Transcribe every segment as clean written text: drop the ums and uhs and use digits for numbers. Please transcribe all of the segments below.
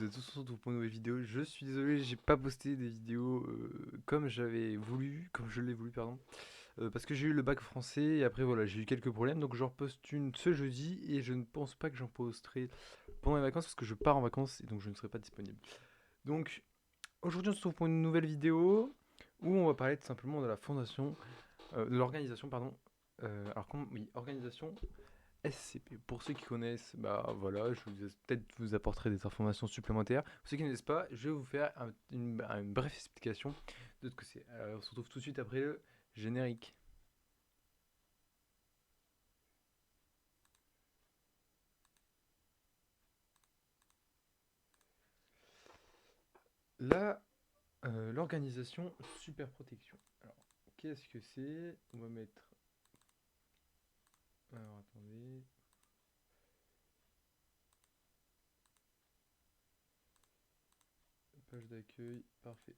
Vous êtes tous sur pour une nouvelle vidéo. Je suis désolé, j'ai pas posté des vidéos comme j'avais voulu, comme je l'ai voulu, pardon. Parce que j'ai eu le bac français et après voilà, j'ai eu quelques problèmes. Donc je reposte une ce jeudi et je ne pense pas que j'en posterai pendant les vacances parce que je pars en vacances et donc je ne serai pas disponible. Donc aujourd'hui on se retrouve pour une nouvelle vidéo où on va parler tout simplement de la fondation, de l'organisation, pardon. Oui, organisation SCP. Pour ceux qui connaissent, bah voilà, peut-être vous apporterai des informations supplémentaires. Pour ceux qui ne connaissent pas, je vais vous faire une brève explication de ce que c'est. On se retrouve tout de suite après le générique. Là, l'organisation super protection. Alors, qu'est-ce que c'est? On va mettre. Alors, attendez. Page d'accueil, parfait.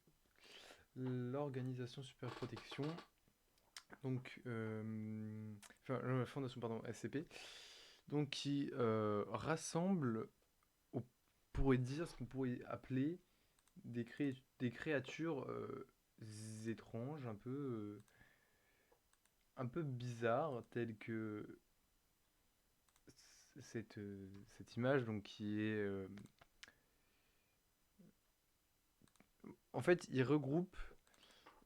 L'organisation super protection. Donc, enfin, la fondation, pardon, SCP. Donc, qui rassemble, on pourrait dire ce qu'on pourrait appeler des créatures étranges, un peu bizarres, telles que cette image donc qui est en fait il regroupe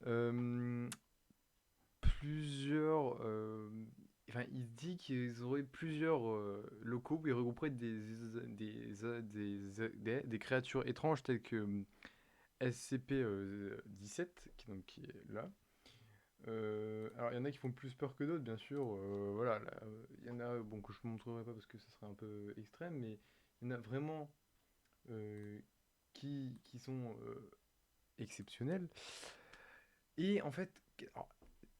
euh, plusieurs enfin il dit qu'ils auraient plusieurs locaux où ils regrouperaient des créatures étranges telles que SCP-17 qui est là. Alors, il y en a qui font plus peur que d'autres, bien sûr. Voilà, il y en a bon, que je ne montrerai pas parce que ça serait un peu extrême, mais il y en a vraiment euh, qui sont exceptionnels. Et en fait, alors,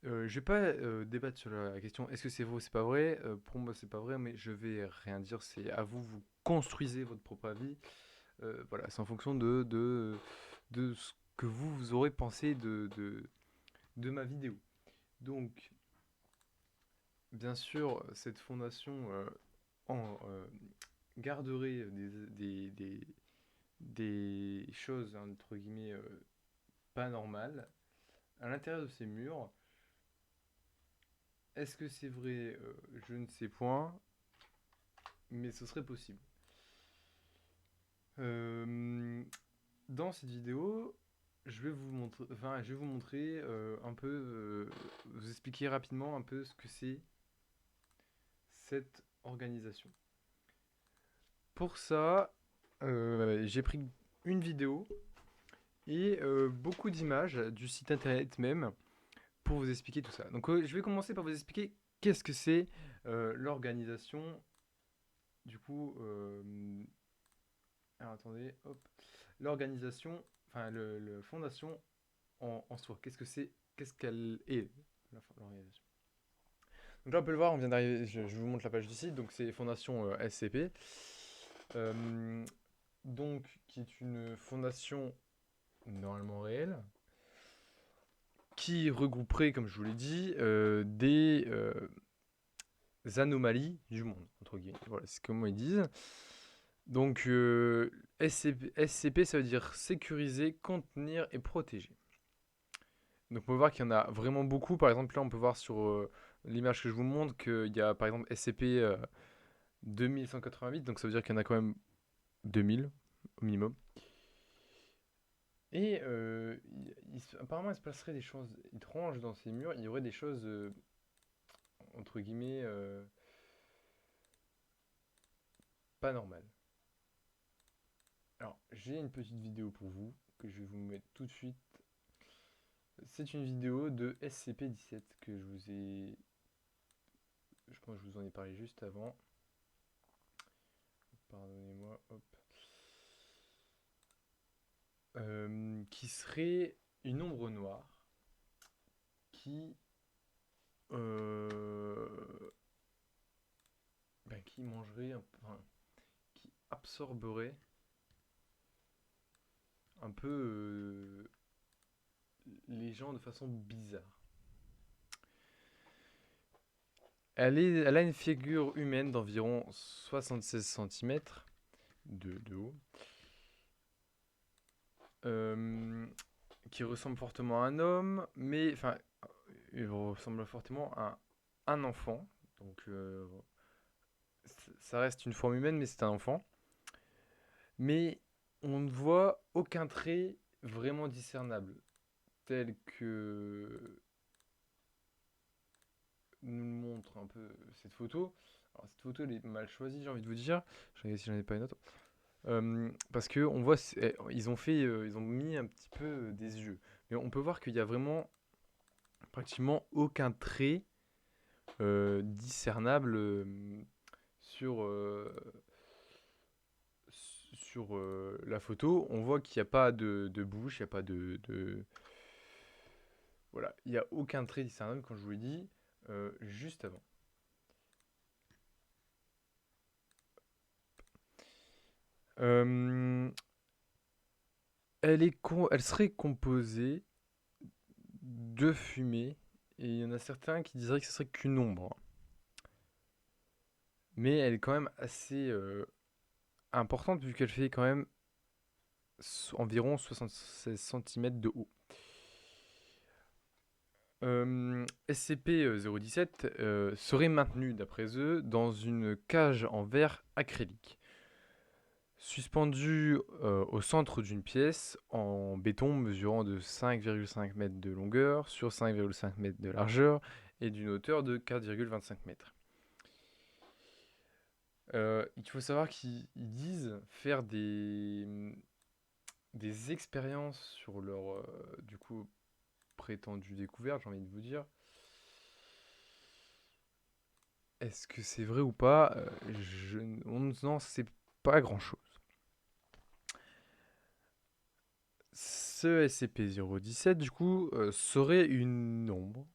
je vais pas débattre sur la question est-ce que c'est vrai ou c'est pas vrai. Pour moi, c'est pas vrai, mais je vais rien dire. C'est à vous, vous construisez votre propre avis. Voilà, c'est en fonction de ce que vous aurez pensé de ma vidéo. Donc, bien sûr, cette fondation garderait des choses, entre guillemets, pas normales à l'intérieur de ces murs. Est-ce que c'est vrai? Je ne sais point, mais ce serait possible. Euh, Dans cette vidéo, je vais vous montrer un peu, vous expliquer rapidement un peu ce que c'est cette organisation. Pour ça, j'ai pris une vidéo et beaucoup d'images du site internet même pour vous expliquer tout ça. Donc je vais commencer par vous expliquer qu'est-ce que c'est l'organisation. Du coup, alors attendez, hop, l'organisation, enfin le fondation en soi. Qu'est-ce que c'est? Qu'est-ce qu'elle est l'organisation? Donc là on peut le voir, on vient d'arriver. Je vous montre la page du site. Donc c'est Fondation SCP. Euh, donc qui est une fondation normalement réelle qui regrouperait, comme je vous l'ai dit, des anomalies du monde, entre guillemets. Voilà, c'est comme ils disent. Donc, SCP, ça veut dire sécuriser, contenir et protéger. Donc, on peut voir qu'il y en a vraiment beaucoup. Par exemple, là, on peut voir sur l'image que je vous montre qu'il y a, par exemple, SCP 2188. Donc, ça veut dire qu'il y en a quand même 2000 au minimum. Et apparemment, il se passerait des choses étranges dans ces murs. Il y aurait des choses, entre guillemets, pas normales. Alors, j'ai une petite vidéo pour vous que je vais vous mettre tout de suite. C'est une vidéo de SCP-17 que je vous ai. Je pense que je vous en ai parlé juste avant. Pardonnez-moi, hop. Qui serait une ombre noire qui. euh, qui mangerait. Enfin, qui absorberait un peu les gens de façon bizarre. Elle a une figure humaine d'environ 76 cm de haut. euh, qui ressemble fortement à un homme, mais enfin, il ressemble fortement à un enfant. Donc, ça reste une forme humaine, mais c'est un enfant. Mais on ne voit aucun trait vraiment discernable, tel que nous le montre un peu cette photo. Alors, cette photo, elle est mal choisie, j'ai envie de vous dire. Je regarde si j'en ai pas une autre. Parce que on voit, ils ont mis un petit peu des yeux. Mais on peut voir qu'il y a vraiment pratiquement aucun trait discernable sur, la photo. On voit qu'il n'y a pas de bouche, il n'y a pas voilà, il n'y a aucun trait discernable, comme je vous l'ai dit juste avant. Euh, elle serait composée de fumée, et il y en a certains qui diraient que ce serait qu'une ombre. Mais elle est quand même assez importante vu qu'elle fait quand même environ 76 cm de haut. SCP-017 serait maintenu, d'après eux, dans une cage en verre acrylique, suspendue au centre d'une pièce en béton mesurant de 5,5 mètres de longueur sur 5,5 mètres de largeur et d'une hauteur de 4,25 mètres. Il faut savoir qu'ils disent faire des expériences sur leur du coup prétendue découverte, j'ai envie de vous dire. Est-ce que c'est vrai ou pas on n'en sait pas grand-chose. Ce SCP-017, du coup, serait une ombre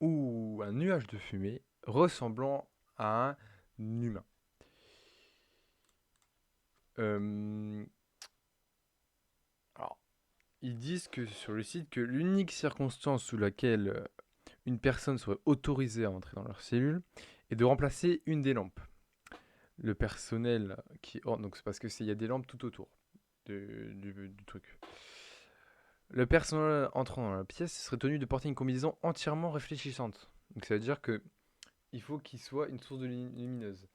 ou un nuage de fumée ressemblant à un humain. Alors, ils disent que sur le site que l'unique circonstance sous laquelle une personne serait autorisée à entrer dans leur cellule est de remplacer une des lampes. Le personnel donc c'est parce qu'il y a des lampes tout autour du truc. Le personnel entrant dans la pièce serait tenu de porter une combinaison entièrement réfléchissante. Donc ça veut dire que il faut qu'il soit une source de lumineuse.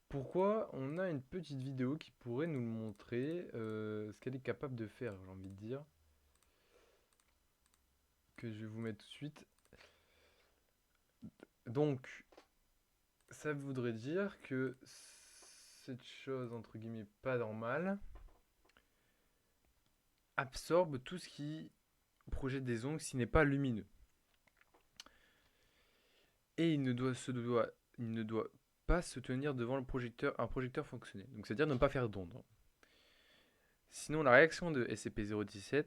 Pourquoi on a une petite vidéo qui pourrait nous montrer ce qu'elle est capable de faire, j'ai envie de dire. Que je vais vous mettre tout de suite. Donc, ça voudrait dire que cette chose, entre guillemets, pas normale, absorbe tout ce qui projette des ondes s'il n'est pas lumineux. Et il ne doit pas se tenir devant un projecteur fonctionnel. Donc c'est-à-dire ne pas faire d'ombre. Sinon, la réaction de SCP-017,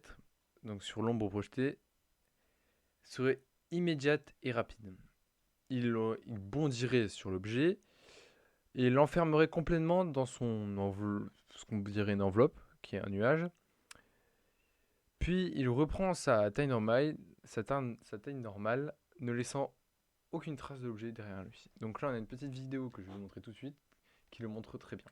donc sur l'ombre projetée, serait immédiate et rapide. Il bondirait sur l'objet et l'enfermerait complètement dans ce qu'on dirait une enveloppe, qui est un nuage. Puis il reprend sa taille normale, ne laissant aucune trace de l'objet derrière lui. Donc là, on a une petite vidéo que je vais vous montrer tout de suite, qui le montre très bien.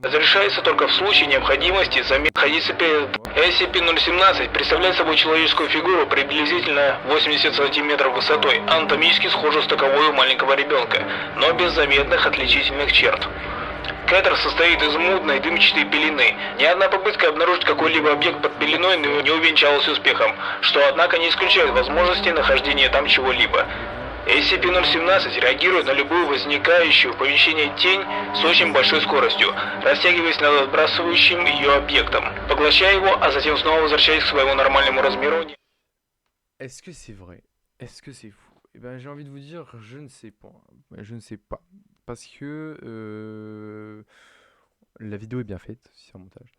Разрешается только в случае необходимости замены SCP-017 представляет собой человеческую фигуру приблизительно 80 см высотой, анатомически схожу с таковой у маленького ребенка, но без заметных отличительных черт. Кэтер состоит из мутной дымчатой пелены. Ни одна попытка обнаружить какой-либо объект под пеленой не увенчалась успехом, что, однако, не исключает возможности нахождения там чего-либо. SCP-017 реагирует на любую возникающую в помещении тень с очень большой скоростью, растягиваясь над отбрасывающим ее объектом, поглощая его, а затем снова возвращаясь к своему нормальному размеру. Est-ce que c'est vrai? Est-ce que c'est fou? Eh ben, j'ai envie de vous dire, je ne sais pas. Je ne sais pas. Parce que la vidéo est bien faite, si c'est un montage.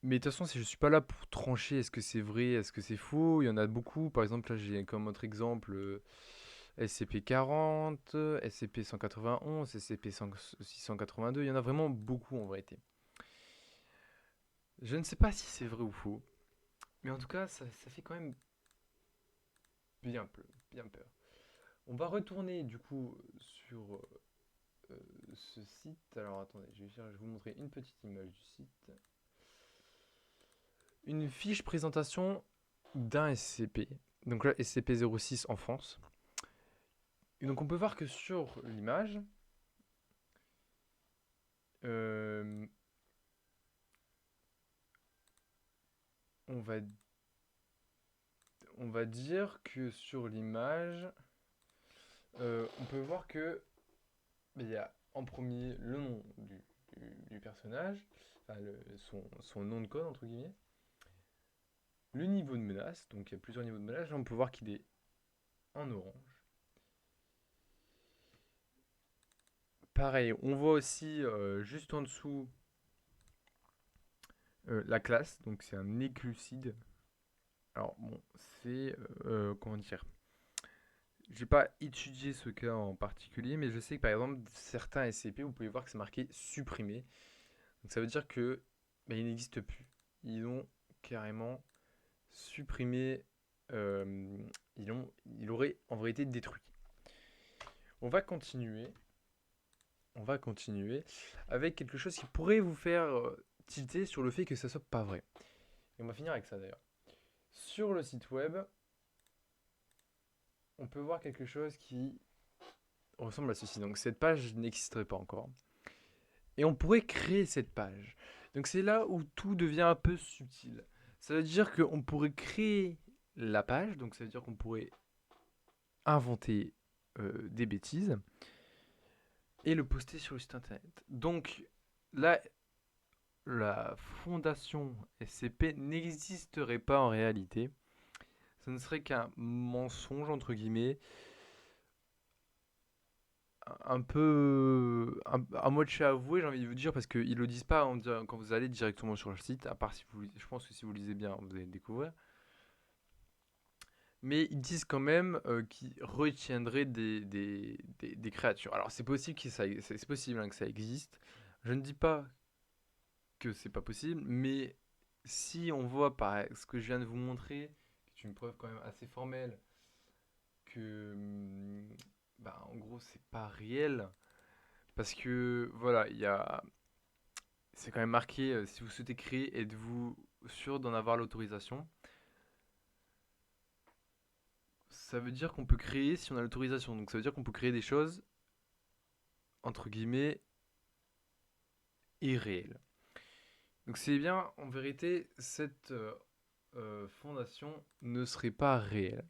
Mais de toute façon, je suis pas là pour trancher est-ce que c'est vrai, est-ce que c'est faux. Il y en a beaucoup. Par exemple, là, j'ai comme autre exemple SCP-40, SCP-191, SCP-682. Il y en a vraiment beaucoup en vérité. Je ne sais pas si c'est vrai ou faux. Mais en tout cas, ça fait quand même bien peur. On va retourner du coup sur site. Alors attendez, je vais vous montrer une petite image du site. Une fiche présentation d'un SCP. Donc là, SCP-06 en France. Et donc on peut voir que sur l'image, on va dire que sur l'image, on peut voir que il y a en premier le nom du personnage, enfin son nom de code entre guillemets, le niveau de menace, donc il y a plusieurs niveaux de menace, là on peut voir qu'il est en orange. Pareil, on voit aussi juste en dessous la classe, donc c'est un éclucide. Alors bon, c'est comment dire, j'ai pas étudié ce cas en particulier, mais je sais que par exemple certains SCP, vous pouvez voir que c'est marqué supprimé. Donc ça veut dire que il n'existe plus. Ils ont carrément supprimé, il aurait en vérité détruit. On va continuer avec quelque chose qui pourrait vous faire tilter sur le fait que ça soit pas vrai. Et on va finir avec ça d'ailleurs. Sur le site web, on peut voir quelque chose qui ressemble à ceci. Donc cette page n'existerait pas encore. Et on pourrait créer cette page. Donc c'est là où tout devient un peu subtil. Ça veut dire qu'on pourrait créer la page, donc ça veut dire qu'on pourrait inventer des bêtises et le poster sur le site internet. Donc là, la fondation SCP n'existerait pas en réalité. Ce ne serait qu'un mensonge, entre guillemets, un peu un mot de chat avoué, j'ai envie de vous dire, parce qu'ils le disent pas quand vous allez directement sur le site, à part si vous, je pense que si vous lisez bien, vous allez le découvrir. Mais ils disent quand même qu'ils retiendraient des créatures. Alors c'est possible c'est possible que ça existe. Je ne dis pas que c'est pas possible, mais si on voit par ce que je viens de vous montrer, qui est une preuve quand même assez formelle, que en gros c'est pas réel, parce que voilà, c'est quand même marqué si vous souhaitez créer, êtes-vous sûr d'en avoir l'autorisation? Ça veut dire qu'on peut créer si on a l'autorisation. Donc ça veut dire qu'on peut créer des choses entre guillemets irréelles. Donc c'est bien, en vérité, cette fondation ne serait pas réelle.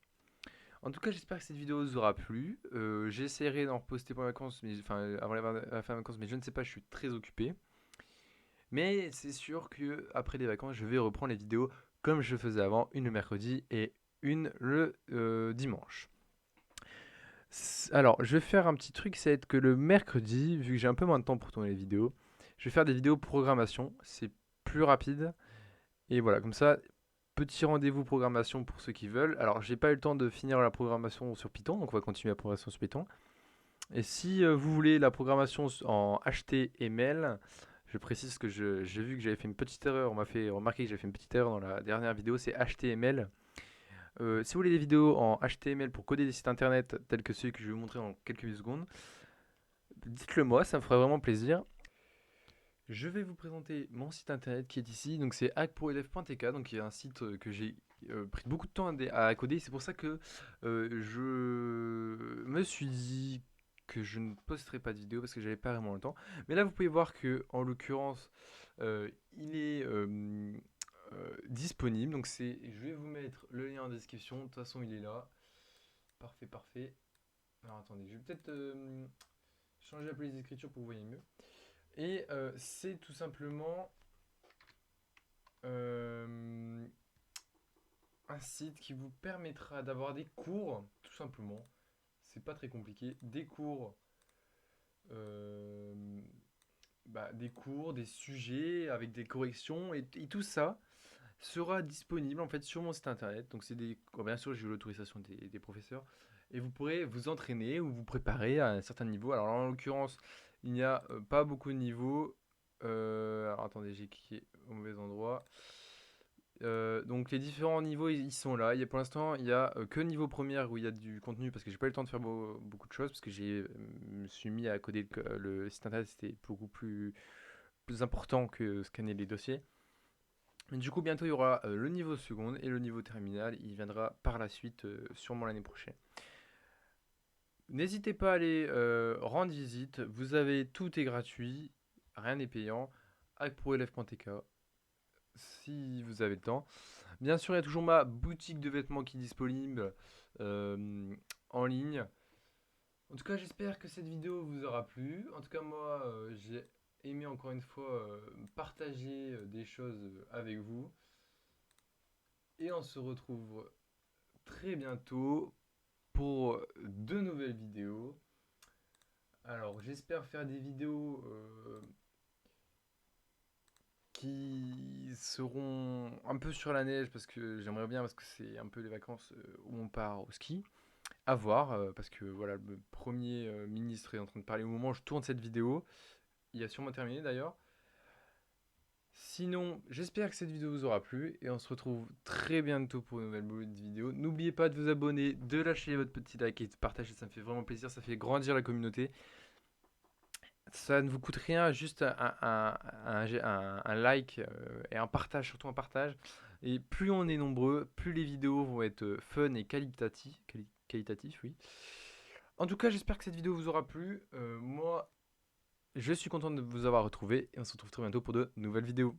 En tout cas, j'espère que cette vidéo vous aura plu. J'essaierai d'en reposter pour les vacances, avant la fin des vacances, mais je ne sais pas, je suis très occupé. Mais c'est sûr que après les vacances, je vais reprendre les vidéos comme je faisais avant, une le mercredi et une le dimanche. Alors, je vais faire un petit truc, c'est être que le mercredi, vu que j'ai un peu moins de temps pour tourner les vidéos, je vais faire des vidéos programmation, c'est plus rapide. Et voilà, comme ça, petit rendez-vous programmation pour ceux qui veulent. Alors, j'ai pas eu le temps de finir la programmation sur Python, donc on va continuer la programmation sur Python. Et si vous voulez la programmation en HTML, je précise que j'ai vu que j'avais fait une petite erreur, on m'a fait remarquer que j'avais fait une petite erreur dans la dernière vidéo, c'est HTML. Si vous voulez des vidéos en HTML pour coder des sites internet tels que celui que je vais vous montrer en quelques secondes, dites-le moi, ça me ferait vraiment plaisir. Je vais vous présenter mon site internet qui est ici, donc c'est hackproelève.tk, donc qui est un site que j'ai pris beaucoup de temps à coder. C'est pour ça que je me suis dit que je ne posterai pas de vidéo parce que j'avais pas vraiment le temps. Mais là, vous pouvez voir que, en l'occurrence, il est disponible. Donc je vais vous mettre le lien en description. De toute façon, il est là. Parfait, parfait. Alors attendez, je vais peut-être changer la police d'écriture pour que vous voyez mieux. Et c'est tout simplement un site qui vous permettra d'avoir des cours, tout simplement. C'est pas très compliqué. Des cours, des sujets avec des corrections et tout ça sera disponible en fait sur mon site internet. Donc bien sûr j'ai eu l'autorisation des professeurs et vous pourrez vous entraîner ou vous préparer à un certain niveau. Alors en l'occurrence il n'y a pas beaucoup de niveaux. Alors attendez, j'ai cliqué au mauvais endroit. Donc les différents niveaux ils sont là. Pour l'instant il y a que niveau première où il y a du contenu parce que j'ai pas eu le temps de faire beaucoup de choses parce que me suis mis à coder le site internet, c'était beaucoup plus important que scanner les dossiers. Mais du coup bientôt il y aura le niveau seconde et le niveau terminal, il viendra par la suite sûrement l'année prochaine. N'hésitez pas à aller rendre visite, vous avez tout est gratuit, rien n'est payant, hackproelève.tk si vous avez le temps. Bien sûr, il y a toujours ma boutique de vêtements qui est disponible en ligne. En tout cas, j'espère que cette vidéo vous aura plu. En tout cas, moi, j'ai aimé encore une fois partager des choses avec vous. Et on se retrouve très bientôt pour de nouvelles vidéos. Alors, j'espère faire des vidéos qui seront un peu sur la neige parce que j'aimerais bien, parce que c'est un peu les vacances où on part au ski. À voir, parce que voilà, le premier ministre est en train de parler au moment où je tourne cette vidéo. Il a sûrement terminé d'ailleurs. Sinon, j'espère que cette vidéo vous aura plu et on se retrouve très bientôt pour une nouvelle vidéo. N'oubliez pas de vous abonner, de lâcher votre petit like et de partager, ça me fait vraiment plaisir, ça fait grandir la communauté. Ça ne vous coûte rien, juste un like et un partage, surtout un partage. Et plus on est nombreux, plus les vidéos vont être fun et qualitatifs, oui. En tout cas, j'espère que cette vidéo vous aura plu. Moi, je suis content de vous avoir retrouvé et on se retrouve très bientôt pour de nouvelles vidéos.